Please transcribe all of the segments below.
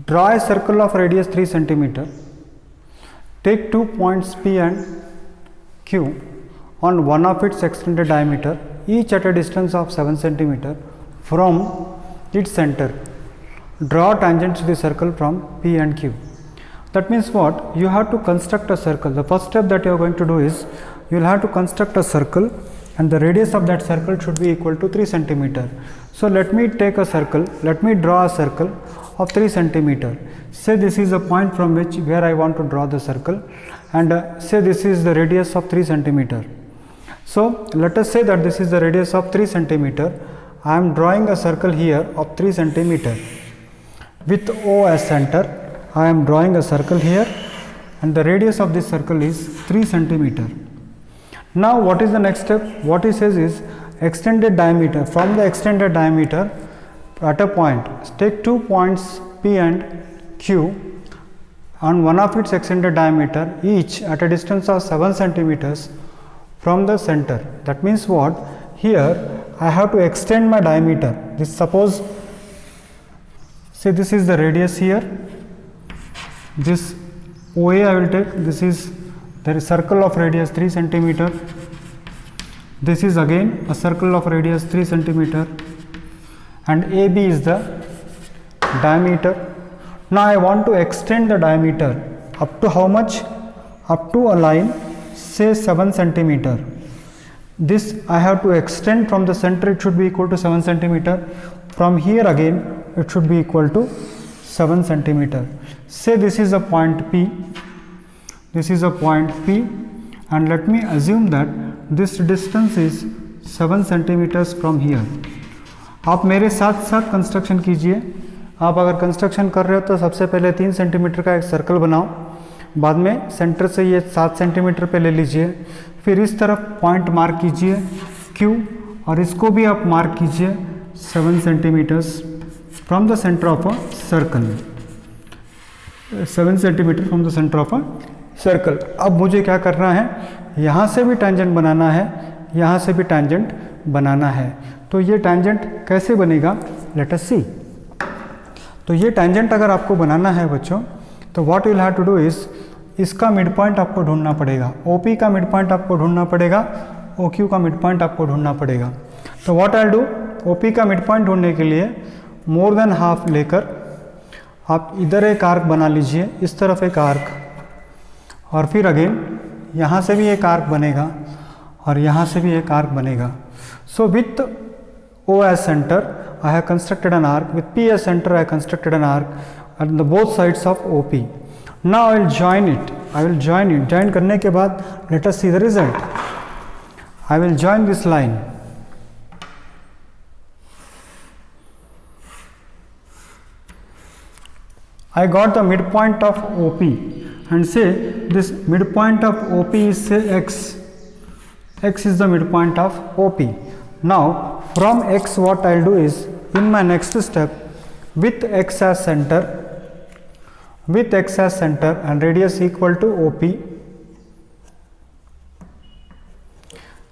Draw a circle of radius 3 centimeter. Take 2 points P and Q on one of its extended diameter, each at a distance of 7 centimeter from its center. Draw tangents to the circle from P and Q. That means what? You have to construct a circle. The first step that you are going to do is you will have to construct a circle, and the radius of that circle should be equal to 3 centimeter. So let me take a circle, let me draw a circle of 3 centimeter. Say this is a point from where I want to draw the circle, and say this is the radius of 3 centimeter. So let us say that this is the radius of 3 centimeter. I am drawing a circle here of 3 centimeter. With O as center, I am drawing a circle here, and the radius of this circle is 3 centimeter. Now what is the next step? What he says is extended diameter. From the extended diameter at a point, take 2 points P and Q on one of its extended diameter, each at a distance of 7 centimeters from the center. That means what? Here I have to extend my diameter. This, suppose, say this is the radius here, this OA I will take, this is the circle of radius 3 centimeter, this is again a circle of radius 3 centimeter, and AB is the diameter. Now I want to extend the diameter up to how much? Up to a line, say 7 centimeter. This I have to extend from the center, it should be equal to 7 centimeter. From here again it should be equal to 7 centimeter. Say this is a point P, this is a point P, and let me assume that this distance is 7 centimeters from here. आप मेरे साथ साथ construction कीजिए. आप अगर construction कर रहे हो तो सबसे पहले 3 सेंटीमीटर का एक सर्कल बनाओ, बाद में सेंटर से ये 7 सेंटीमीटर पे ले लीजिए, फिर इस तरफ पॉइंट मार्क कीजिए Q, और इसको भी आप मार्क कीजिए 7 centimetres from the centre of a circle. 7 centimetre from the centre of a circle. अब मुझे क्या करना है? यहाँ से भी टैंजेंट बनाना है, यहाँ से भी टैंजेंट बनाना है. तो ये टैंजेंट कैसे बनेगा? Let us see. तो ये टैंजेंट अगर आपको बनाना है बच्चों, तो what you will have to do is, इसका मिड पॉइंट आपको ढूंढना पड़ेगा, OP का मिड पॉइंट आपको ढूंढना पड़ेगा, OQ का मिड पॉइंट आपको ढूंढना पड़ेगा. तो what I will do, OP का मिड पॉइंट ढूंढने के लिए मोर देन हाफ लेकर आप इधर एक आर्क बना लीजिए, इस तरफ एक आर्क, और फिर अगेन यहाँ से भी एक आर्क बनेगा और यहाँ से भी एक आर्क बनेगा. So with O as center I have constructed an arc, with P as center I have constructed an arc at the both sides of OP. Now I will join it. I will join it. Join करने के बाद let us see the result. I will join this line. I got the midpoint of OP, and say this midpoint of OP is say X. X is the midpoint of OP. Now from X what I will do is, in my next step, with X as center, and radius equal to OP,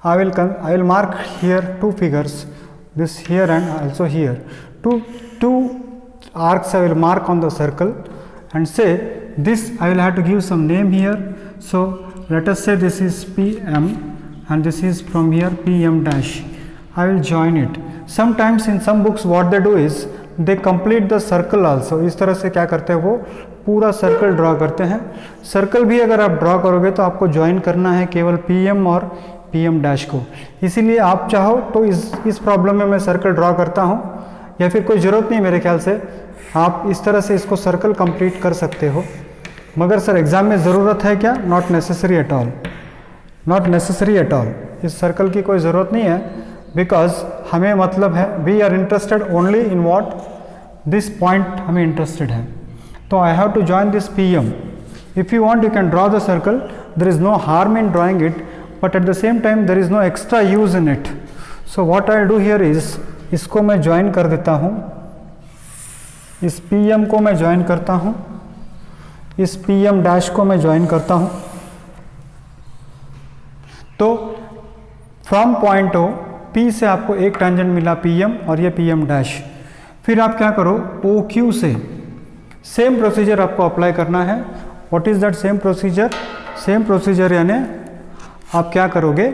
I will mark here 2 figures, this here and also here. Two arcs I will mark on the circle, and say this I will have to give some name here. So let us say this is PM, and this is from here PM dash. I will join it. Sometimes in some books what they do is they complete the circle also. इस तरह से क्या करते हैं, वो पूरा circle draw करते हैं. सर्कल भी अगर आप ड्रॉ करोगे तो आपको ज्वाइन करना है केवल PM और PM डैश को. इसीलिए आप चाहो तो इस प्रॉब्लम में मैं सर्कल ड्रॉ करता हूँ, या फिर कोई ज़रूरत नहीं मेरे ख्याल से, आप इस तरह से इसको सर्कल कंप्लीट कर सकते हो. मगर सर एग्ज़ाम में ज़रूरत है क्या? Not necessary at all, not necessary at all. इस सर्कल की कोई ज़रूरत नहीं है, बिकॉज हमें मतलब है, we are interested only in what, this point हमें इंटरेस्टेड है. तो I have to join this PM. If you want you can draw the circle, there is no harm in drawing it, but at the same time there is no extra use in it. So what I do here is, इसको मैं join कर देता हूँ, इस PM को मैं join करता हूँ, इस PM डैश को मैं ज्वाइन करता हूँ. तो फ्रॉम पॉइंट O P से आपको एक टैंजेंट मिला PM और ये PM डैश. फिर आप क्या करो, OQ से सेम प्रोसीजर आपको अप्लाई करना है। What is that same procedure? Same procedure यानी आप क्या करोगे,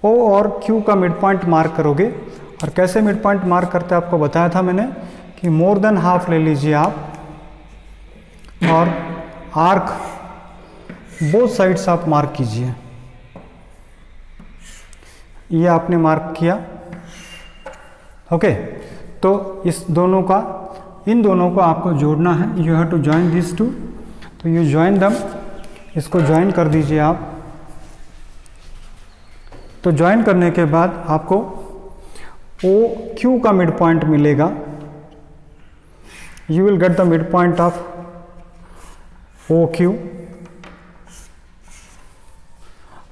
ओ और क्यू का मिड पॉइंट मार्क करोगे। और कैसे मिड पॉइंट मार्क करते हैं आपको बताया था मैंने कि मोर देन हाफ ले लीजिए आप, और आर्क बोथ साइड्स आप मार्क कीजिए। ये आपने मार्क किया, ओके। तो इस दोनों का, इन दोनों को आपको जोड़ना है। You have to join this two, तो यू ज्वाइन दम, इसको ज्वाइन कर दीजिए आप। तो ज्वाइन करने के बाद आपको ओ क्यू का मिड पॉइंट मिलेगा। You will get the mid point of O Q,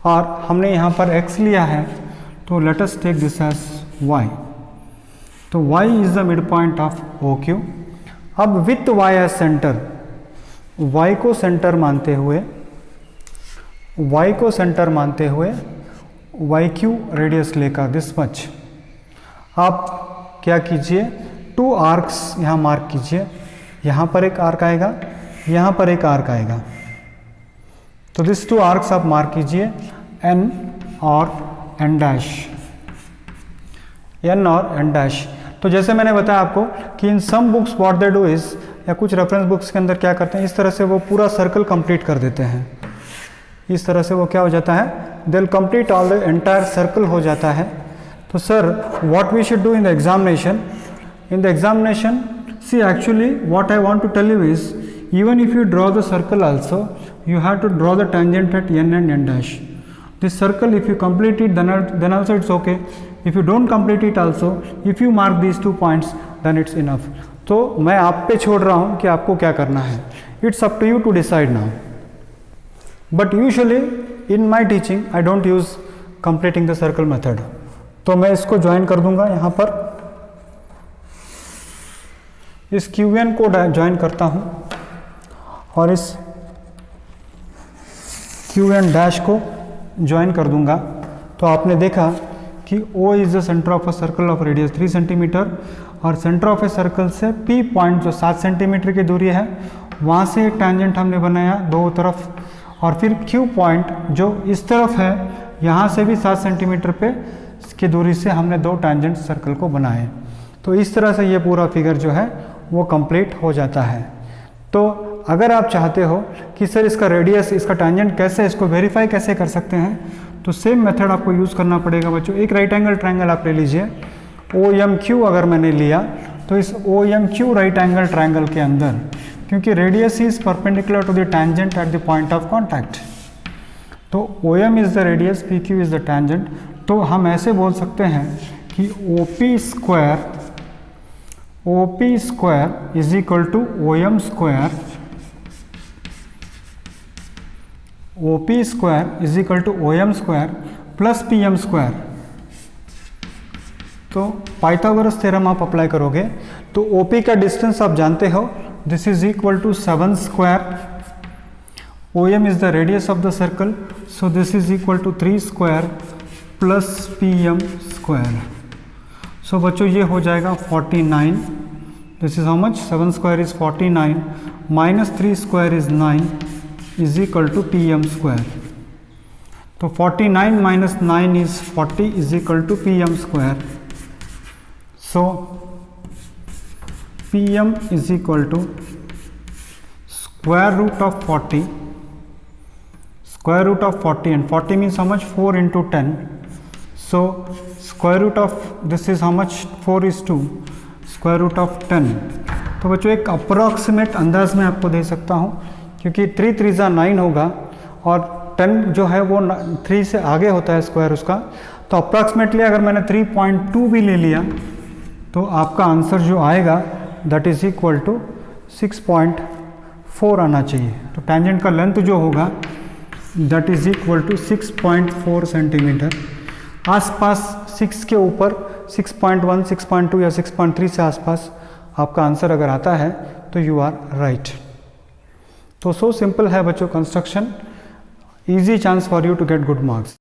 और हमने यहाँ पर x लिया है, तो let us take this as y। तो y is the mid point of O Q. अब with y as center, y को सेंटर मानते हुए, y को सेंटर मानते हुए वाई क्यू रेडियस लेकर दिस मच, आप क्या कीजिए, 2 आर्क्स यहाँ मार्क कीजिए। यहाँ पर एक आर्क आएगा, यहाँ पर एक आर्क आएगा। तो दिस 2 आर्क्स आप मार्क कीजिए, n और n डैश, n और n डैश। तो जैसे मैंने बताया आपको कि in some books what they do is, या कुछ रेफरेंस बुक्स के अंदर क्या करते हैं, इस तरह से वो पूरा सर्कल कंप्लीट कर देते हैं। इस तरह से वो क्या हो जाता है, they will complete all the entire circle हो जाता है। तो sir what we should do in the examination? In the examination, see actually what I want to tell you is, even if you draw the circle also, you have to draw the tangent at n and n dash. This circle, if you complete it, then also it's okay. If you don't complete it also, if you mark these 2 points, then it's enough. तो मैं आप पे छोड़ रहा हूँ कि आपको क्या करना है. It's up to you to decide now. But usually in my teaching, I don't use completing the circle method. तो मैं इसको ज्वाइन कर दूंगा यहाँ पर, इस QN को ज्वाइन करता हूँ और इस QN डैश को ज्वाइन कर दूंगा। तो आपने देखा कि O is the centre of a circle of radius 3 centimetre, और सेंटर ऑफ ए सर्कल से P पॉइंट जो 7 सेंटीमीटर की दूरी है, वहाँ से एक टेंजेंट हमने बनाया दो तरफ, और फिर Q पॉइंट जो इस तरफ है, यहाँ से भी 7 सेंटीमीटर पे की दूरी से हमने 2 टेंजेंट सर्कल को बनाए। तो इस तरह से ये पूरा फिगर जो है वो कंप्लीट हो जाता है। तो अगर आप चाहते हो कि सर इसका रेडियस, इसका टेंजेंट कैसे, इसको वेरीफाई कैसे कर सकते हैं, तो सेम मेथड आपको यूज़ करना पड़ेगा बच्चों। एक राइट एंगल ट्रायंगल आप ले लीजिए, OMQ अगर मैंने लिया, तो इस OMQ राइट एंगल ट्रायंगल के अंदर, क्योंकि radius is perpendicular to the tangent at the point of contact, तो OM is the radius, PQ is the tangent. तो हम ऐसे बोल सकते हैं कि OP square is equal to OM square, OP square is equal to OM square plus PM square. तो Pythagoras theorem आप अप्लाई करोगे तो OP का डिस्टेंस आप जानते हो, this is equal to 7 square, OM is the radius of the circle, so this is equal to 3 square plus PM square. So बच्चों ये हो जाएगा 49, this is how much, 7 square is 49 minus 3 square is 9 is equal to PM square. तो 49 minus 9 is 40 is equal to PM square. So PM is equal to square root of 40, square root of 40, and 40 means how much, 4 into 10, so square root of this is how much, 4 is 2, square root of 10। तो बच्चों एक approximate अंदाज में आपको दे सकता हूँ, क्योंकि 3 3 9 होगा और 10 जो है वो 3 से आगे होता है स्क्वायर उसका, तो अप्रॉक्सीमेटली अगर मैंने 3.2 भी ले लिया तो आपका आंसर जो आएगा दैट इज इक्वल टू 6.4 आना चाहिए। तो टेंजेंट का लेंथ जो होगा that is equal to 6.4 centimetre. आसपास 6 के ऊपर 6.1, 6.2 या 6.3 से आसपास आपका आंसर अगर आता है तो यू आर राइट। तो सो सिंपल है बच्चों construction, easy chance for you to get good marks.